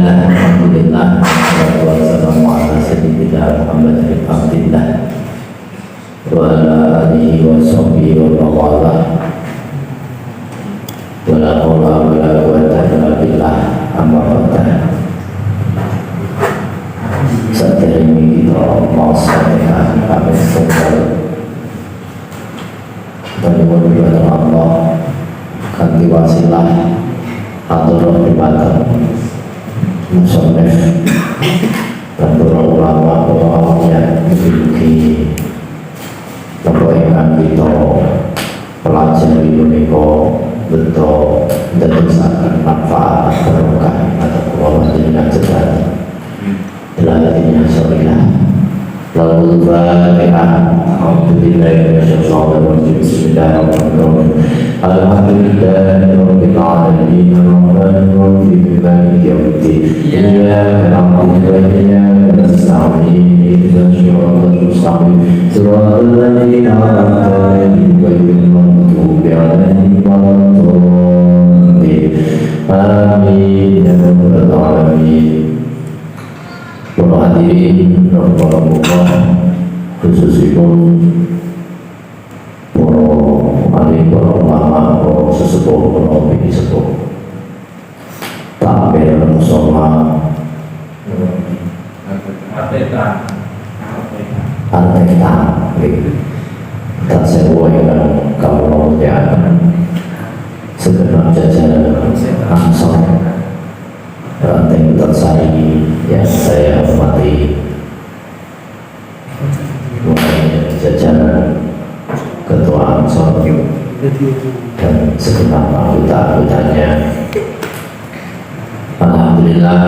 Alhamdulillah, wassalatu wassalamu ala sayyidina Muhammad bin Abdillah wa ala alihi wa sahbihi wa mawala wa la hawla wa la quwwata illa billah. Amma ba'd. Saderenge kita mau sampaikan kami sekali menyuwun dhumateng Allah kanthi wasilah atur ibadah musannif dan para ulama yang memiliki kebaikan kita pelajari menika betul mendadosaken manfaat barokah atau kula jenengan sedaya ilahinya sholina lalu Al-Fatihah. A'udzubillahi minasyaitonir rajim. Bismillahirrahmanirrahim. Alhamdulillahirabbil alamin arrahmanir rahim maliki yaumiddin iyyaka na'budu wa iyyaka nasta'in ihdinas siratal mustaqim siratal ladzina an'amta 'alaihim ghairil maghdubi 'alaihim waladdallin. Amin ya rabbal alamin. Para hadirin rahimakumullah, khususipun para alim, para ulama, para sesepuh, para bini sepuh tampil musola Arteta dan sebuah yang kalau yang segenap jajaran Ansor Ranting Tersari yang saya hormati, mulai jajaran Ketua Ansor dan segenap anggota-anggotanya. Alhamdulillah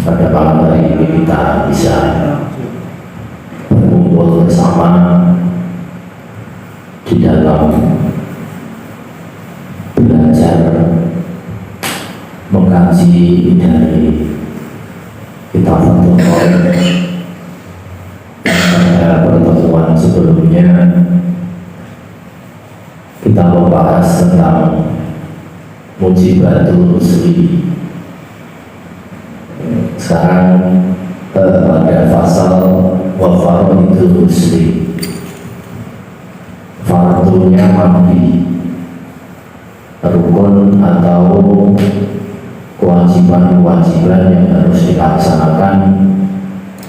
pada malam hari ini kita bisa berkumpul bersama di dalam belajar mengkaji dari kitab Al-Quran. Pada pertemuan sebelumnya kita membahas tentang Mujibatul Rusli. Sekarang pada pasal wa fardul rusli, fardunya mandi, rukun atau kewajiban-kewajiban yang harus dilaksanakan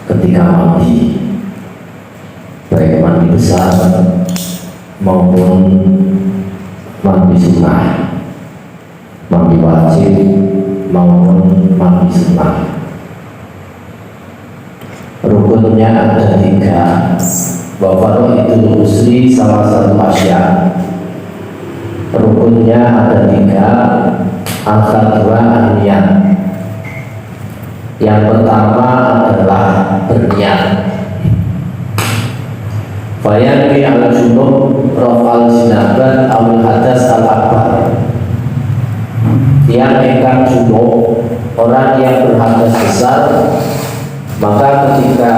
ketika mandi, baik mandi besar maupun mandi sunnah, mandi wajib maupun mandi sunnah. Rukunnya ada 3. Bapak itu usli salah satu asya. Rukunnya ada 3. Angka 2 niat. Yang pertama adalah berniat. Bayangkan ala junub rofal jinabat awal hadas al-akbar. Yang engkang junub, orang yang berhadas besar, maka ketika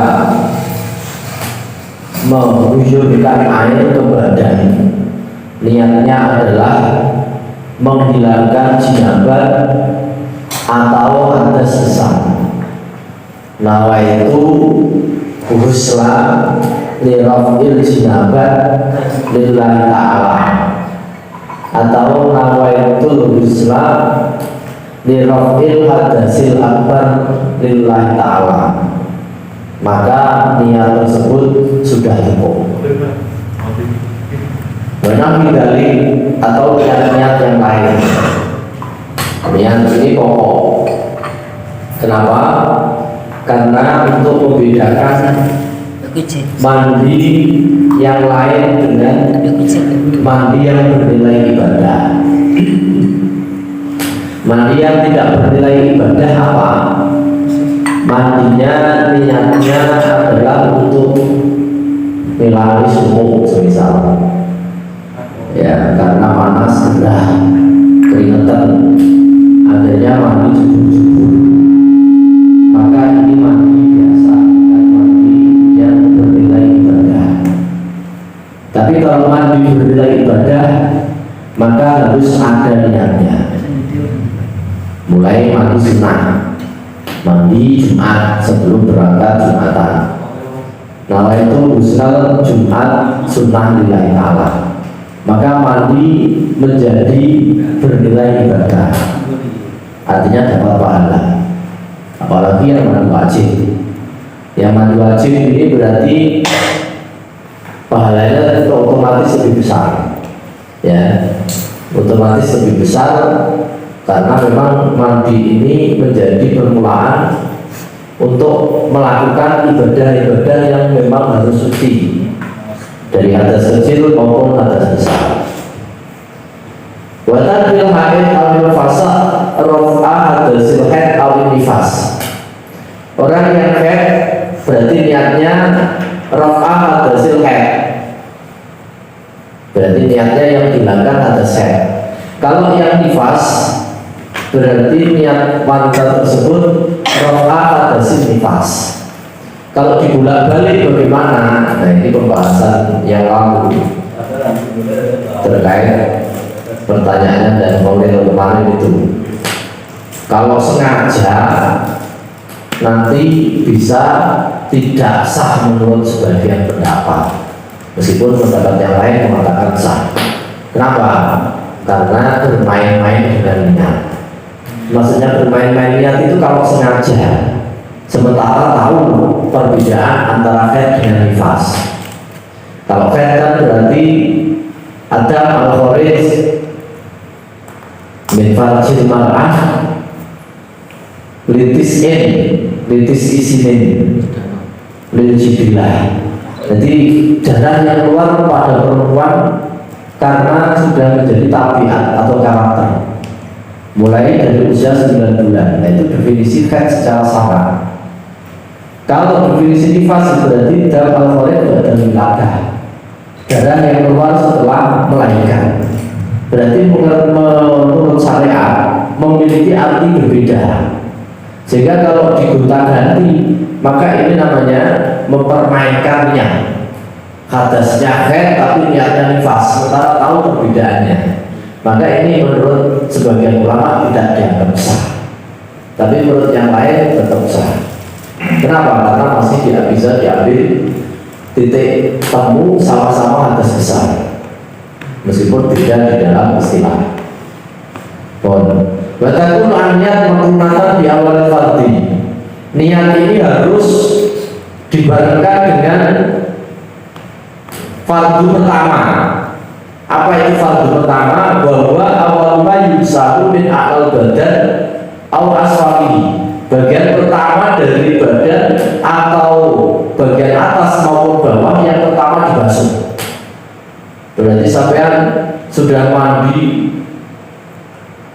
menghujurkan air ke badan, niatnya adalah menghilangkan jinabat atau hadas besar. Nawaitu husla lirafil jinabat lillahi ta'ala, atau nawaitu husla lirafil hadasil akbar lillahi ta'ala. Maka niat tersebut sudah cukup. Benar dari atau niat-niat yang lain. Niat ini pokok. Kenapa? Karena untuk membedakan mandi yang lain dengan mandi yang bernilai ibadah. Mandi yang tidak bernilai ibadah apa? Mandinya niatnya adalah untuk melari sumuk semisal, ya, karena panas gerah keringetan, adanya mandi subuh-subuh, maka ini mandi biasa, bukan mandi yang bernilai ibadah. Tapi kalau mandi bernilai ibadah, maka harus ada niatnya. Mulai mandi sunnah, mandi Jumat sebelum berangkat Jumatan. Nah itu husnul Jumat sunnah lillahi ta'ala, maka mandi menjadi bernilai ibadah, artinya dapat pahala. Apalagi yang mandi wajib. Yang mandi wajib ini berarti pahalanya itu otomatis lebih besar, ya, otomatis lebih besar, karena memang mandi ini menjadi permulaan untuk melakukan ibadah-ibadah yang memang harus suci dari hadas kecil maupun hadas besar. Watan bil haid al fasa rofa hadasil haid al nifas. Orang yang haid berarti niatnya rofa hadasil haid, berarti niatnya yang hilangkan hadas haid. Kalau yang nifas berarti niat wanita tersebut rofa hadasil nifas. Kalau dibulak-balik bagaimana? Nah ini pembahasan yang lalu terkait pertanyaan dan model kemarin itu. Kalau sengaja nanti bisa tidak sah menurut sebagian pendapat, meskipun pendapat yang lain mengatakan sah. Kenapa? Karena bermain-main dengan niat. Maksudnya bermain-main niat itu kalau sengaja, sementara tahu perbedaan antara haid dengan nifas. Kalau haid kan berarti ada al-kharij min farjil mar'ah litis isinin lil jibilah. Jadi darah yang keluar pada perempuan karena sudah menjadi tabiat atau karakter mulai dari usia 9 bulan. Nah, itu definisi haid secara syara. Kalau definisi nifas berarti darah al-kharij dan wiladah, darah yang keluar setelah melahirkan. Berarti menurut syariat memiliki arti berbeda. Sehingga kalau digonta-ganti, maka ini namanya mempermainkan niat. Hadasnya haid tapi niatnya nifas, sementara tahu perbedaannya. Maka ini menurut sebagian ulama tidak dianggap sah, tapi menurut yang lain tetap sah. Kenapa? Karena masih tidak bisa diambil titik temu sama-sama hadas besar, meskipun beda di dalam istilah. Batakun niat menggunakan di awal fardhi. Niat ini harus dibarengkan dengan fardu pertama. Apa itu fardu pertama? Bahwa awal ma yusahu min a'al badan au asfalihi. Bagian pertama dari badan atau bagian atas maupun bawah yang pertama dibasuh. Berarti sampean sudah mandi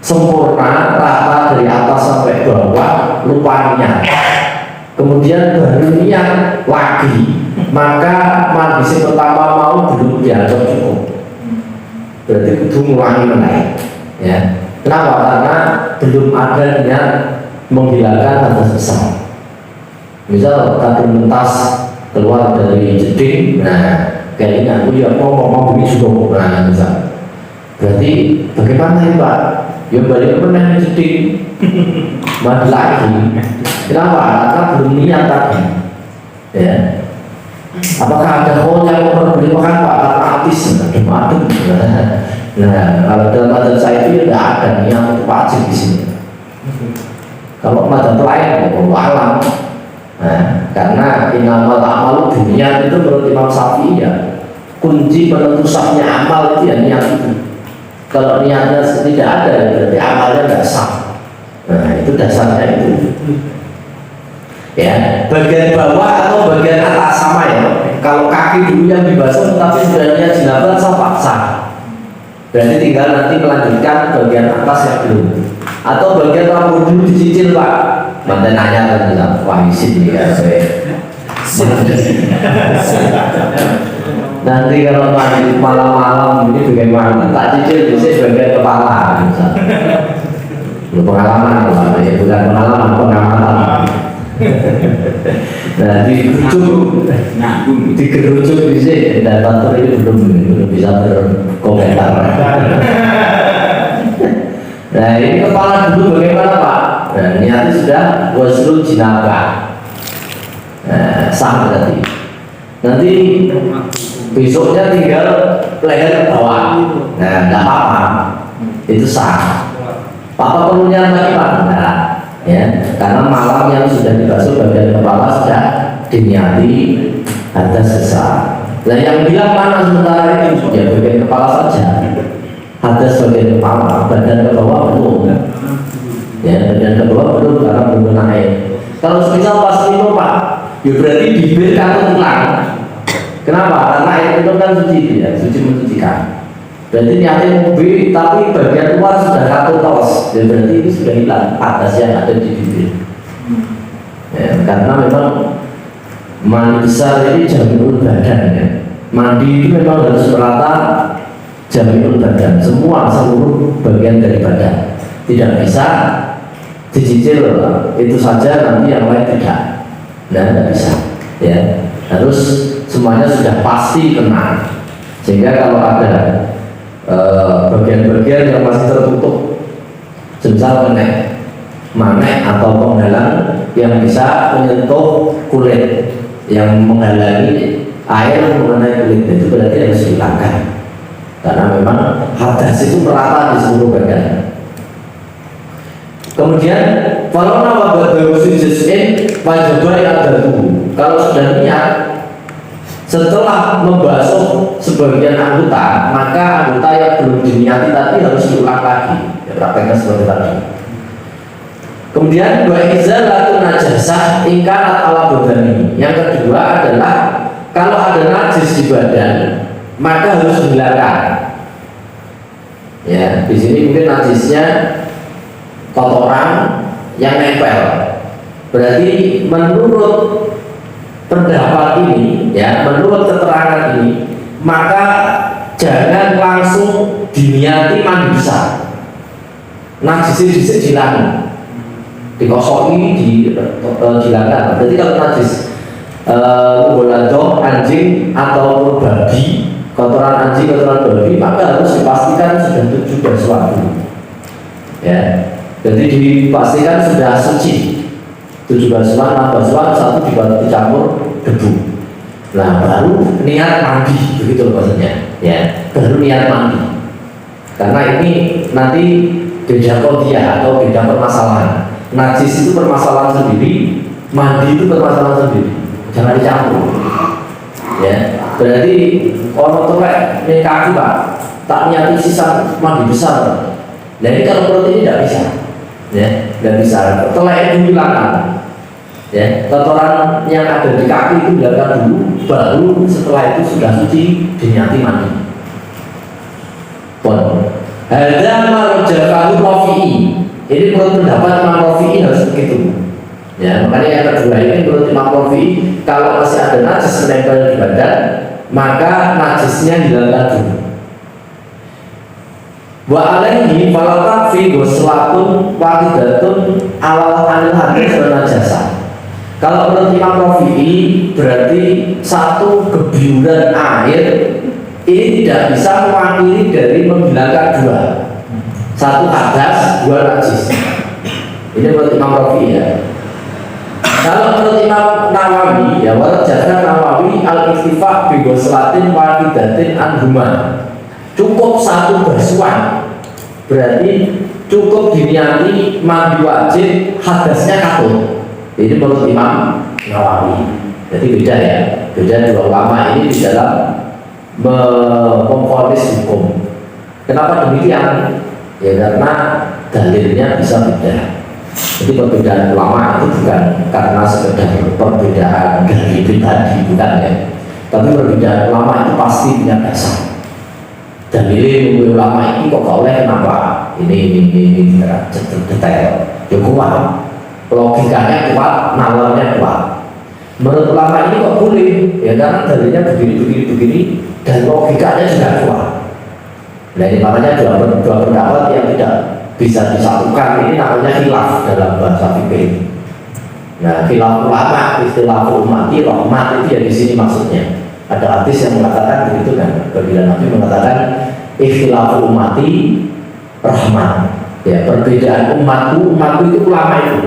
sempurna rata dari atas sampai bawah, lupa niat, kemudian baru niat lagi, maka mandi pertama mau belum dianggap cukup, berarti kudu ngulangi menaik, ya. Kenapa? Karena belum ada niat menghilangkan hadas besar. Misal kadung mentas keluar dari jeding, nah kayaknya aku ya mau begini juga, nah misal, berarti bagaimana ya Pak? Ya balik pernah jeding mandi lagi. Kenapa? Karena belum niat tadi, ya. Apakah ada hal yang memperbolehkan Pak? Karena artis adem. Nah, kalau dalam madzhab saya itu tidak ada niat itu wajib di sini. Kalau madzhab lain, alam. Nah, karena innamal a'malu binniyat itu menurut Imam Syafi'i ya, kunci penentu sahnya amal itu ya niat itu. Kalau niatnya tidak ada, berarti amalnya tidak sah. Nah, itu dasarnya itu. Ya, bagian bawah atau bagian atas sama ya. Kalau kaki dulu yang dibasuh, tapi sudah niat jinabat sah. Berarti tinggal nanti melanjutkan bagian atas yang belum. Atau bagian rambut dulu dicicil Pak. Mantan nanya kan bilang, wah isin nih ya saya. Nanti kalau mandi malam-malam ini bagaimana? Tak cicil bisa bagian kepala misalnya. Pengalaman lah, ya bukan pengalaman, pengamatan. Nah dikerucut bisa, dan tentu ini belum bisa berkomentar. Nah ini kepala dulu bagaimana Pak? Nah, niatnya sudah waslul jinabah. Nah, sah berarti. Nanti besoknya tinggal leher ke bawah. Nah, tidak apa-apa. Itu sah. Apa perlunya lagi Pak? Nah, ya, karena malam yang sudah dibasuh bagian kepala sudah diniati hadas besar. Nah, yang bilang mana sementara itu ya bagian kepala saja. Hadas bagian kepala, badan ke bawah belum. Ya, badan ke bawah belum karena belum naik. Kalau misal pas minum Pak, ya berarti bibir kamu hilang. Kenapa? Karena air minum kan suci, ya, suci mensucikan. Berarti niatnya mobil, tapi bagian luar sudah kaku tos. Ya, berarti ini sudah hilang atas yang ada di bibir. Ya, karena memang mandi besar ini jaminul badan ya. Mandi itu memang harus merata jaminul badan, semua seluruh bagian dari badan. Tidak bisa dicicil itu saja nanti yang lain tidak. Nah, tidak bisa. Ya, harus semuanya sudah pasti kena. Sehingga kalau ada bagian-bagian yang masih tertutup, semisal manek atau penghalang yang bisa menyentuh kulit, yang menghalangi air mengenai kulit, itu berarti harus dihilangkan. Karena memang hadas itu merata di seluruh badan. Kemudian kalau nama baru juz'in wajibah ada tubuh. Kalau sudah niat setelah membasuh sebagian anggota, maka anggota yang belum diniati tadi harus diulang lagi. Ya, prakteknya seperti tadi. Kemudian wa izalatu najasah ingkarat ala badani. Yang kedua adalah kalau ada najis di badan, maka harus dihilangkan. Ya, di sini mungkin najisnya kotoran yang nempel. Berarti menurut pendapat ini, ya, menurut keterangan ini, maka jangan langsung diniati mandi besar. Najisnya bisa dihilangkan, dikosoki, dihilangkan. Berarti kalau najis bolado, anjing atau babi, kotoran anjing, kotoran babi, maka harus dipastikan sudah 7 basuhan dulu. Ya, jadi dipastikan sudah suci. 7 basuhan, 6 basuhan, 1 dicampur debu. Nah, baru niat mandi, begitu maksudnya. Ya, baru niat mandi. Karena ini nanti beda kodiah atau beda permasalahan. Najis itu permasalahan sendiri, mandi itu permasalahan sendiri. Jangan dicampur. Ya, berarti orang tuwek ning kaki Pak, tak niati sisa mandi besar. Nah, ini kalau perut ini tidak bisa. Ya, tidak bisa. Telek itu hilangkan. Ya, kotoran yang ada di kaki itu hilangkan dulu, baru setelah itu sudah suci diniati mandi. Pon. Hadza marja'u Rafi'i. Ini menurut pendapat Imam Rafi'i harus begitu. Ya, makanya yang kedua ini menurut Imam Rafi'i, kalau masih ada najis menempel di badan, maka najisnya hilangkan dulu. Wa alaihi falata fi ghuslatun wahidatun alal anil hadis wa najasa. Kalau menurut Imam Rafi'i berarti satu gebyuran air ini tidak bisa mewakili dari menghilangkan 2. 1 hadas, 2 najis. Ini menurut Imam Rafi'i ya. Kalau menurut Imam Nawawi ya, warajahkan Nawawi al-iktifa bi ghuslatin wahidatin anhuma. Cukup 1 basuhan, berarti cukup diniati mandi wajib, hadasnya katut. Ini menurut Imam Nawawi. Jadi beda ya, beda dua ulama ini di dalam memvonis hukum. Kenapa demikian? Ya karena dalilnya bisa beda. Jadi perbedaan ulama itu bukan karena sekedar perbedaan dari pribadi, bukan ya. Tapi perbedaan ulama itu pasti punya dasar. Dalilnya ulama ini kok boleh, kenapa? Ini detail, ya kuat. Logikanya kuat, nalarnya kuat. Menurut ulama ini kok boleh, ya karena dalilnya begini, dan logikanya juga kuat. Nah, ini makanya dua pendapat yang tidak bisa disatukan, ini namanya khilaf dalam bahasa fikih. Nah, khilaf ulama, istilah umati, rahmat itu ya di sini maksudnya. Ada hadis yang mengatakan begitu kan, apabila Nabi mengatakan ikhtilaf umati rahmat. Ya, perbedaan umatku itu ulama itu.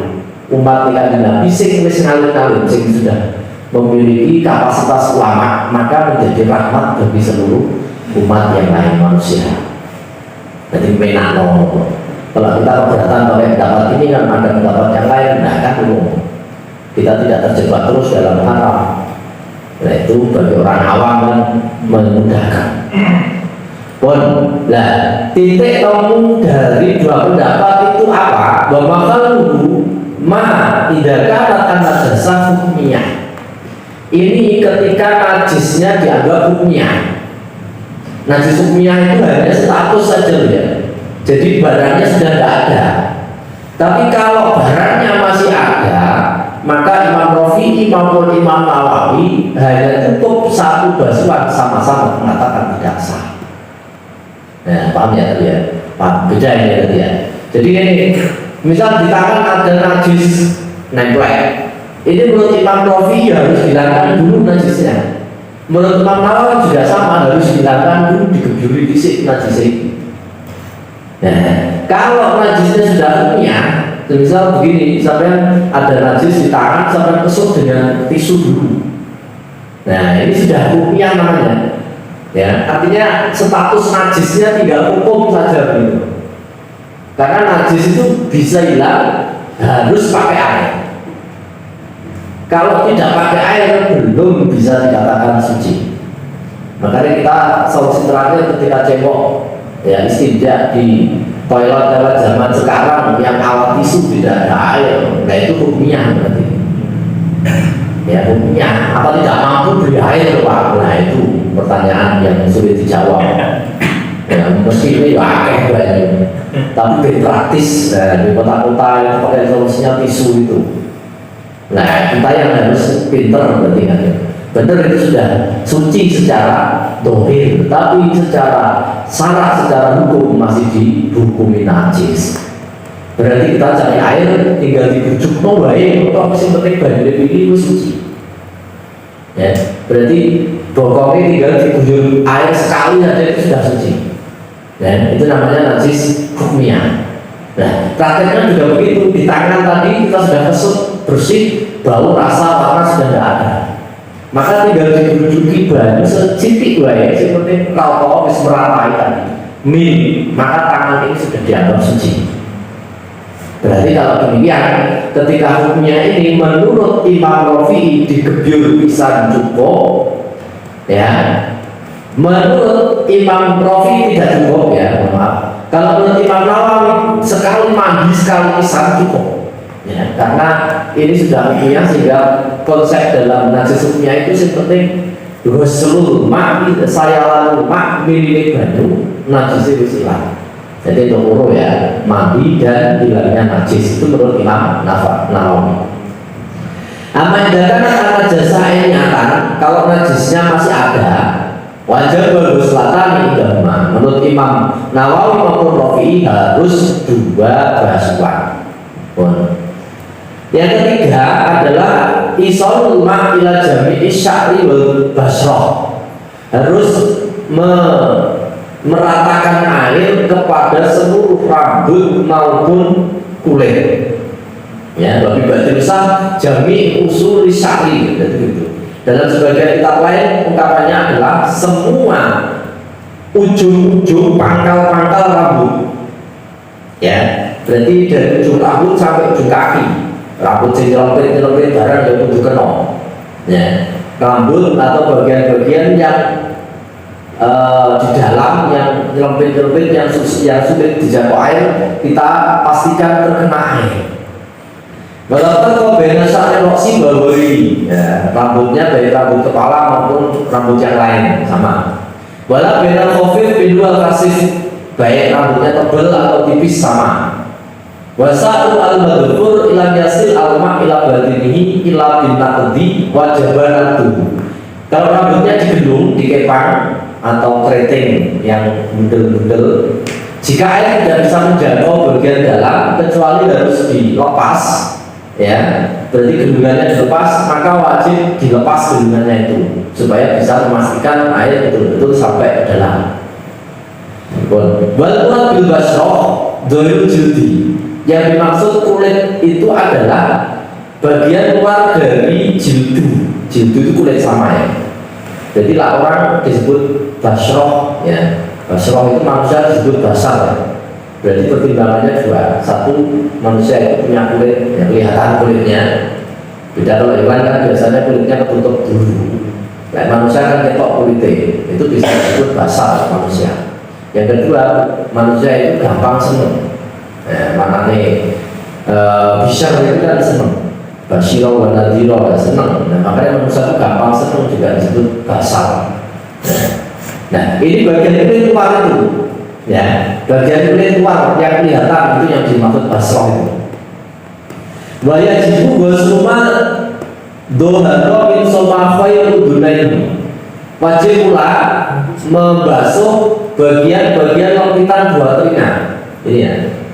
Umat yang Nabi sing wis ngalim-alim sing sudah memiliki kapasitas ulama, maka menjadi rahmat bagi seluruh umat yang lain manusia. Jadi menano. Kalau kita keberatan oleh pendapat ini kan ada pendapat yang lain, nah kan umum. Kita tidak terjebak terus dalam haram. Nah itu bagi orang awam kan memudahkan. Pun, lah titik temu dari dua pendapat itu apa? Bahwa kalau tidak akan najasa hukumnya. Ini ketika najisnya dianggap hukumnya. Najis hukumnya itu hanya status saja ya. Jadi barangnya sudah tidak ada. Tapi kalau barangnya masih ada, maka Imam Rafi'i maupun Imam Nawawi hanya cukup satu basuhan sama-sama mengatakan tidak sah. Nah, paham ya tadi ya? Paham, beda ini tadi ya. Jadi ini, misal di tangan ada najis nempel, ini menurut Imam Rafi'i harus dihilangkan dulu najisnya. Menurut Imam Nawawi juga sama, harus dihilangkan dulu, digeburi disik najis ini. Nah, kalau najisnya sudah punya, misal begini, sampai ada najis di tangan, sampai kesuk dengan tisu dulu. Nah, ini sudah hukumnya namanya. Ya, artinya status najisnya tinggal hukum saja gitu. Karena najis itu bisa hilang harus pakai air. Kalau tidak pakai air belum bisa dikatakan suci. Makanya kita solusi terakhir ketika cebok ya istinja di toilet zaman sekarang yang alat tisu tidak ada air, nah itu hukumnya berarti. Ya hukumnya apa tidak mampu beli air Pak? Nah itu pertanyaan yang sulit dijawab. Ya mesti ini pakai banyak, tapi praktis. Nah, di kota-kota itu pakai solusinya tisu itu. Nah kita yang harus pinter berarti kan. Benar itu sudah suci secara dohir, tapi secara syarat, secara hukum masih dihukumi najis. Berarti kita cari air tinggal dibujuk no baik, atau masih penting banjir ini itu suci. Ya, berarti pokoknya tinggal diguyur air sekali saja itu sudah suci. Ya, itu namanya najis hukumnya. Nah, prakteknya juga begitu. Di tangan tadi kita sudah kesut bersih, bau, rasa, warna sudah tidak ada. Maka tinggal dibujuki banyu secitik baik, seperti kalau wis meratai tadi, maka tangan ini sudah dianggap suci. Berarti kalau demikian, ketika hukumnya ini menurut Imam Rafi'i digebyur pisan cukup, ya. Menurut Imam Rafi'i tidak cukup ya, maaf. Kalau menurut Imam Nawawi sekali mandi sekali pisan cukup, ya. Karena ini sudah hukumnya sehingga konsep dalam najis hukumnya itu seperti seluruh mak saya lalu mak milik banyu najis itu hilang. Jadi itu urut ya, mandi dan hilangnya najis itu menurut Imam Nawawi. Aman datang jasa ini nyata, kalau najisnya masih ada, wajar berselatan idama. Menurut Imam Nawawi maupun Rafi'i harus dua basuhan. Yang ketiga adalah isolul ma' ila jami'i sya'ri wal basroh. Harus meratakan air kepada seluruh rambut maupun kulit. Ya, lebih baik sah jami usul syari gitu. Dalam sebagian kitab lain ungkapannya adalah semua ujung-ujung pangkal-pangkal rambut. Ya, berarti dari ujung rambut sampai ujung kaki. Rambut jelopet barang yang kudu kena. Ya, rambut atau bagian-bagian yang di dalam yang nyelempit-nyelempit yang sulit dijangkau air, kita pastikan terkena air. Walaupun kau benasa erosi bahuri, ya, rambutnya dari rambut kepala maupun rambut yang lain sama. Walau benal khofif bidul kasih, baik rambutnya tebal atau tipis sama. Wasa'u al-madhkur ilam yasil al-ma' ila batinihi ila bintaqdi wajabanatu. Kalau rambutnya digendung, dikepang atau keriting yang bundel-bundel, jika air tidak bisa menjangkau bagian dalam kecuali harus dilepas, ya, berarti gendungannya dilepas, maka wajib dilepas gendungannya itu supaya bisa memastikan air betul-betul sampai ke dalam. Wal murad bil basroh, Doyul jildi. Yang dimaksud kulit itu adalah bagian luar dari jildu. Jildu itu kulit sama ya. Jadi lah orang disebut basroh ya. Basroh itu manusia disebut basar ya. Berarti pertimbangannya dua. Satu, manusia itu punya kulit yang kelihatan kulitnya. Beda kalau hewan kan biasanya kulitnya ketutup dulu. Nah, manusia kan ketok kulitnya, itu bisa disebut basar manusia. Yang kedua, manusia itu gampang seneng. Makanya bisa itu kan seneng. Basiro wa nadhiro seneng. Nah, makanya manusia itu gampang seneng juga disebut basar. Nah, ini bagian kulit luar itu. Ya, bagian kulit luar yang kelihatan itu yang dimaksud basroh itu. Waya jibu gosuma doharo min soma khairu dunaini. Wajib pula membasuh bagian-bagian lempitan dua telinga. Ini ya,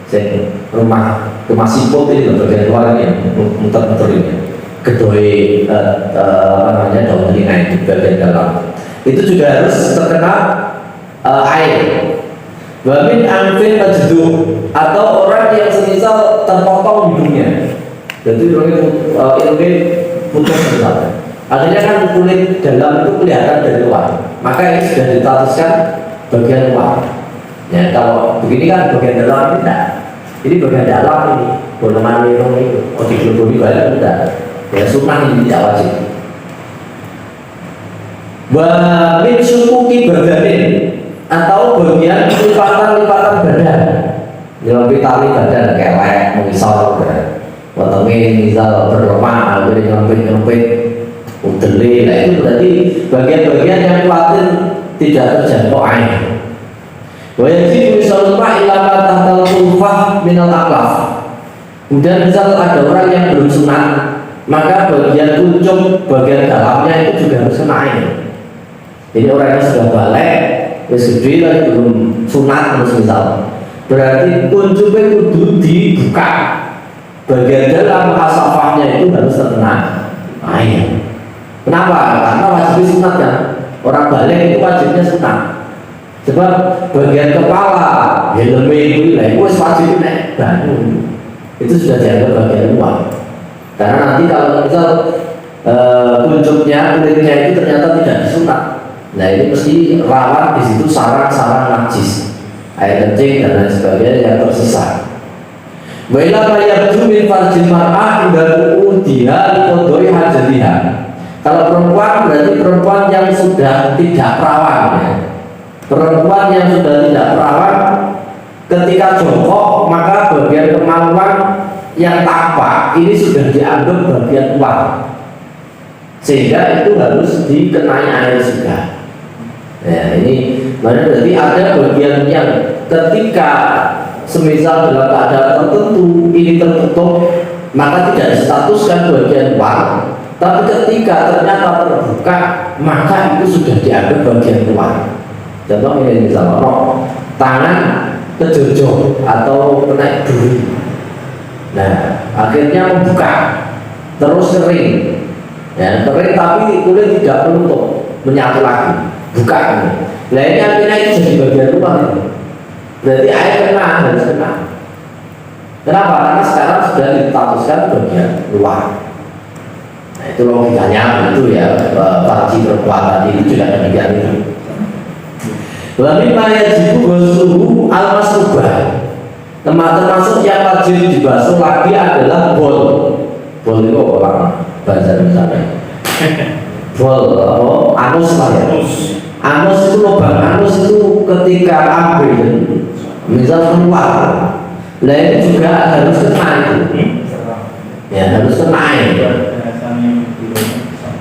saya rumah siput ini bagian luar ini yang muter-muter ini. Kedoi daun telinga ini bagian dalam. Itu juga harus terkena air. Wamin anfin majduh, atau orang yang semisal terpotong hidungnya. Jadi hidungnya putus misalnya. Akhirnya kan kulit dalam itu kelihatan dari luar. Maka ini sudah ditatuskan bagian luar. Ya, kalau begini kan bagian dalam tidak. Ini bagian dalam ini, bolongan minum itu. Oh, digelubungi balik tidak. Ya sunnah ini tidak wajib. Wamin sukuki berganin, atau bagian lipatan-lipatan badan. Nyelempit tali badan kelek, mengisal wetenge misal berlemah, jadi nyelempit udeli. Nah itu berarti bagian-bagian yang khawatir tidak terjangkau air. Wajib misalnya ilama tahtal kufah minal aklaf. Kemudian misal ada orang yang belum sunat, maka bagian kuncup, bagian dalamnya itu juga harus kena air. Ini orang yang sudah balik, gede lagi belum sunat misal, berarti kuncupnya kudu dibuka, bagian dalam asafahnya itu harus terkena air. Kenapa? Karena wajib sunat kan, orang balik itu wajibnya sunat. Sebab bagian kepala, helmnya itu wajib naik bangun, itu sudah dianggap bagian luar. Karena nanti kalau misal kuncupnya, kulitnya itu ternyata tidak disunat, nah ini mesti rawan di situ sarang-sarang najis, air kencing dan lain sebagainya yang tersisa. Wailah mayabdu min farjil mar'ah indah udiha likodoi hajatiha. Kalau perempuan berarti perempuan yang sudah tidak perawan ya. Perempuan yang sudah tidak perawan ketika jongkok, maka bagian kemaluan yang tampak ini sudah dianggap bagian luar, sehingga itu harus dikenai air juga. Ya, ini berarti ada bagian yang ketika semisal dalam keadaan tertentu ini tertutup, maka tidak distatuskan bagian luar, tapi ketika ternyata terbuka, maka itu sudah dianggap bagian luar. Contoh ini misalnya tangan kejojok atau kena duri, nah akhirnya membuka terus kering, ya kering tapi kulit tidak menutup, menyatu lagi, buka ini. Nah ini akhirnya itu jadi bagian luar ini. Berarti air kena, harus kena. Kenapa? Karena sekarang sudah ditatuskan bagian luar. Nah itu logikanya itu ya, farji perempuan tadi itu juga demikian itu. Lalu mayajibu gosuhu al-masubah, termasuk yang wajib dibasuh lagi adalah bol. Bol itu orang bahasa misalnya bol, anus lah ya. Anus itu lubang anus itu ketika ambil misal keluar, lah itu juga harus kena itu. Ya harus kena itu.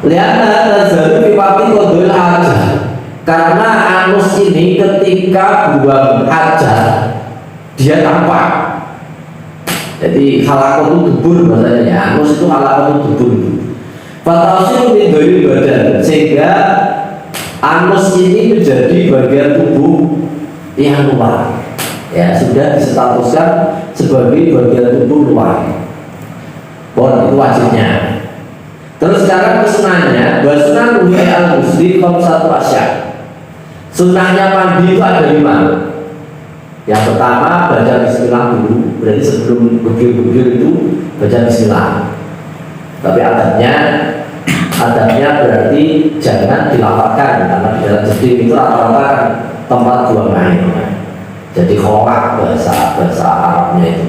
Lihat nazar pipati kodul aja. Karena anus ini ketika buang hajat dia tampak. Jadi halakot itu dubur bahasanya. Anus itu halakot itu dubur. Fatausil dari badan, sehingga anus ini menjadi bagian tubuh yang luar. Ya sudah distatuskan sebagai bagian tubuh luar. Bon itu wajibnya. Terus sekarang kesunahnya, basunan uhi al-muslim satu asya. Sunnahnya mandi itu ada 5. Yang pertama baca bismillah dulu, berarti sebelum bugil-bugil itu baca bismillah. Tapi adabnya berarti jangan dilafalkan, karena di dalam jeding itu rata-rata kan tempat buang air. Jadi kholak bahasa Arabnya itu.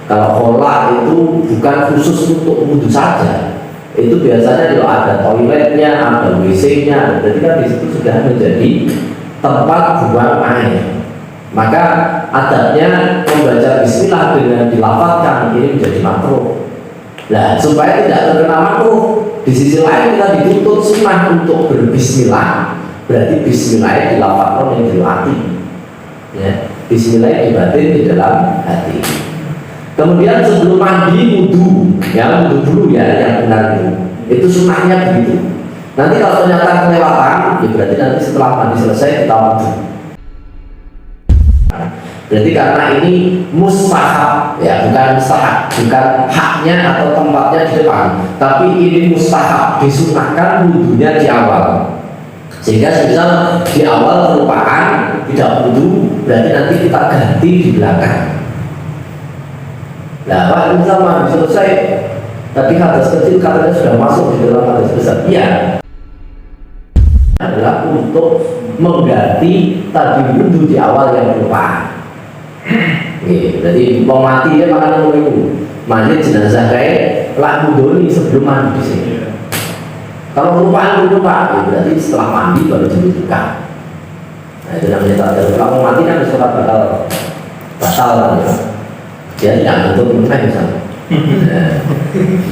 Kalau kholak itu bukan khusus untuk wudhu saja, itu biasanya kalau ada toiletnya, ada WC-nya, berarti kan di situ sudah menjadi tempat buang air. Maka adabnya membaca bismillah dengan dilafalkan ini menjadi makruh. Nah, supaya tidak terkena makruh, di sisi lain kita dituntut sunnah untuk berbismillah. Berarti bismillah dilafalkan yang di hati. Ya, bismillah dibatin di dalam hati. Kemudian sebelum mandi wudhu, ya wudhu dulu ya yang benar itu sunnahnya begitu. Nanti kalau ternyata kelewatan, ya berarti nanti setelah mandi selesai kita wudhu. Berarti karena ini mustahab, ya bukan mustahab, bukan haknya atau tempatnya di depan, tapi ini mustahab, disunahkan wudhunya di awal. Sehingga misal di awal kelupaan tidak wudhu, berarti nanti kita ganti di belakang. Nah, Pak, misal mandi selesai, tapi hadas kecil katanya sudah masuk di dalam hadas besar. Iya, adalah untuk mengganti tadi wudhu di awal yang kelupaan. Jadi mau mati ya makan itu mandi jenazah kayak lak mudoni sebelum mandi di sini. Kalau kelupaan lupa, berarti setelah mandi baru diwudhukan. Nah itu namanya tadi. Kalau mati kan sholat batal kan ya. Dia tidak tentu menang misalnya.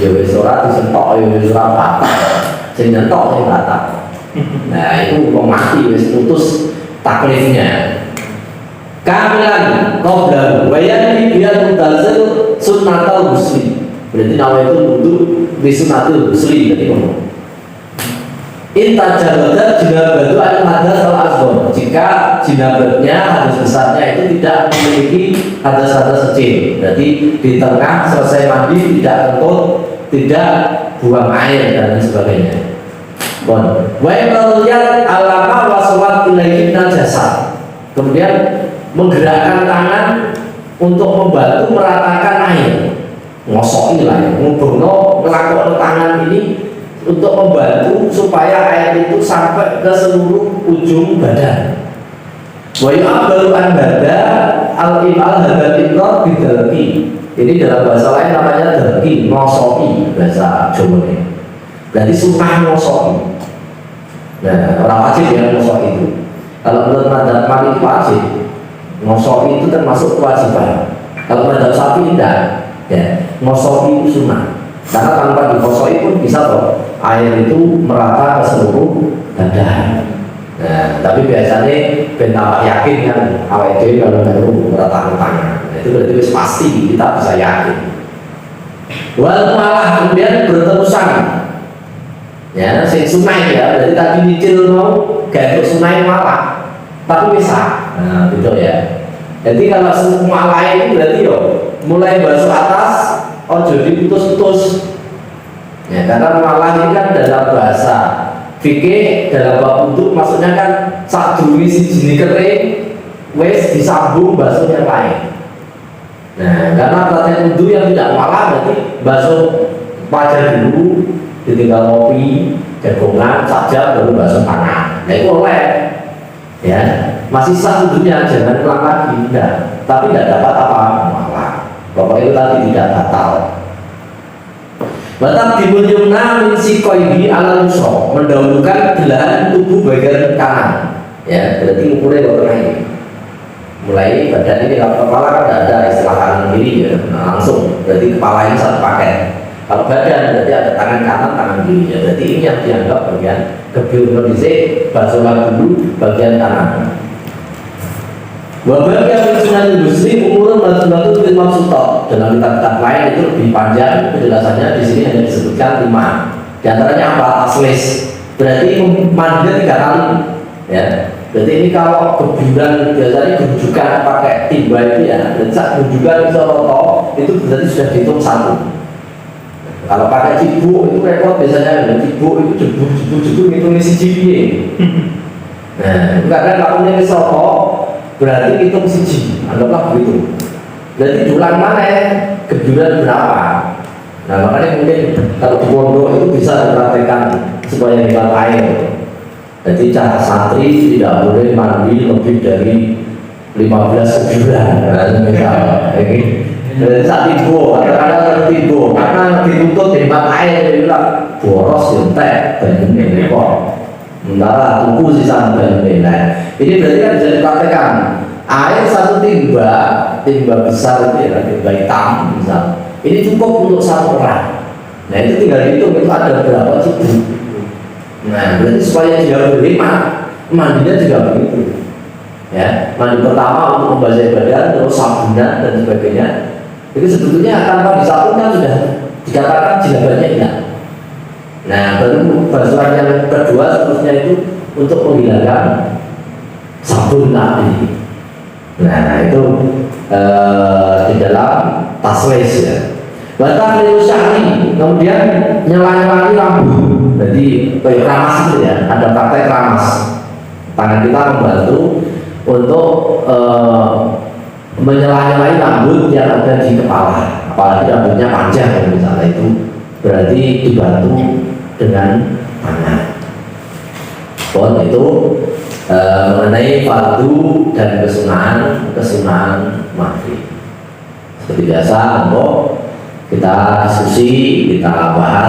Ya wis sholat disentok, ya wis sholat batal. Sing nyentok sing batal. Nah itu mau mati wis putus taklifnya. Kamilan qabla bayani biar mutazil sunnatul muslim. Berarti nama itu untuk di sunnatul muslim tadi ngomong. Intajabadat jinabatu al hadas al asghar. Jika jinabatnya hadas besarnya itu tidak memiliki hadas-hadas kecil. Berarti di tengah selesai mandi tidak kentut, tidak buang air dan sebagainya. Bon. Wa lihat alama waswat ilaihi najasa. Kemudian menggerakkan tangan untuk membantu meratakan air, ngosoki lah ya, ngubungno ngelakok tangan ini untuk membantu supaya air itu sampai ke seluruh ujung badan. Wa yu'abbaru an bada al-imal hadal bidalki. Ini dalam bahasa lain namanya dalki, ngosoki bahasa Jawa. Berarti sunnah ngosoki. Nah, orang wajib yang ngosok itu. Kalau menurut madzhab Maliki wajib. Ngosok itu termasuk kewajiban. Kalau madzhab Syafi'i tidak, ya ngosok itu sunnah. Karena tanpa dikosoi pun bisa kok air itu merata ke seluruh badan. Nah, tapi biasanya ben tambah yakin kan awake dhewe kalau baru merata ke tangan. Nah, itu berarti pasti kita bisa yakin. Wal malah kemudian berterusan. Ya, sing sunai ya, berarti tadi nyicil mau gak sunai malah. Tapi bisa, nah gitu ya. Jadi kalau semua lain berarti yo mulai basuh atas, oh jadi putus-putus. Ya karena malah ini kan dalam bahasa fikih dalam bab wudhu maksudnya kan sak durunge siji kering wis disambung basuh yang lain. Nah karena latihan wudhu yang tidak malah berarti basuh wajah dulu, ditinggal kopi, jagongan saja baru basuh tangan. Nah itu oleh. Ya, masih sah wudhunya, jangan ulang lagi, enggak. Tapi tidak dapat apa malah. Pokoknya itu tadi tidak batal. Batal dimunyumna min sikoihi ala nusro, mendahulukan belahan tubuh bagian kanan. Ya, berarti ukurnya bagian ini. Mulai badan ini, kalau kepala kan tidak ada istilah kanan kiri ya, nah, langsung. Berarti kepala ini satu paket. Kalau badan berarti ada tangan kanan, tangan kiri. Ya, berarti ini yang dianggap bagian kebiologis basuhlah dulu bagian kanan. Wabah yang sunan muslim umurun batu-batu bin maksudot. Dalam kitab-kitab lain itu lebih panjang penjelasannya. Di sini hanya disebutkan 5. Di antaranya apa? Taslis. Berarti mandinya 3 kali. Ya. Berarti ini kalau keburan biasanya kerujukan pakai timba itu ya. Dan saat kerujukan itu berarti sudah dihitung 1. Kalau pakai cibuk itu repot biasanya, cibuk itu jebuk itu ngisi cibiye. Nah, itu kadang kalau punya kesoko berarti hitung siji, anggaplah begitu. Berarti bulan mana ya, kejuran berapa? Nah makanya mungkin kalau di pondok itu bisa dipraktekkan supaya hemat air. Jadi cara santri tidak boleh mandi lebih dari 15 bulan. Nah, misal, ini saat tibo, kadang-kadang tibo, karena dituntut hemat air, dia bilang boros yentek banyak ini kok. Sementara tuku sisa banyak ini. Ini berarti kan bisa dipraktekkan. Air satu timba besar itu ya, timba hitam misal. Ini cukup untuk satu orang. Nah itu tinggal hitung itu ada berapa cukup. Nah berarti supaya dia berhemat, mandinya juga begitu. Ya, mandi pertama untuk membasahi badan, terus sabunan dan sebagainya. Itu sebetulnya tanpa disabunkan sudah dikatakan jinabatnya hilang. Nah baru basuhan yang kedua seterusnya itu untuk menghilangkan sabun tadi. Nah itu di dalam taswis ya. Batang liusari, kemudian nyela-nyelani rambut. Jadi kayak ramas itu ya, ada praktek ramas. Tangan kita membantu untuk menyela-nyelai rambut yang ada di kepala. Apalagi rambutnya panjang misalnya, itu berarti dibantu dengan tangan. Pon itu mengenai fardu dan kesunahan maghrib. Seperti biasa, untuk kita diskusi, kita bahas.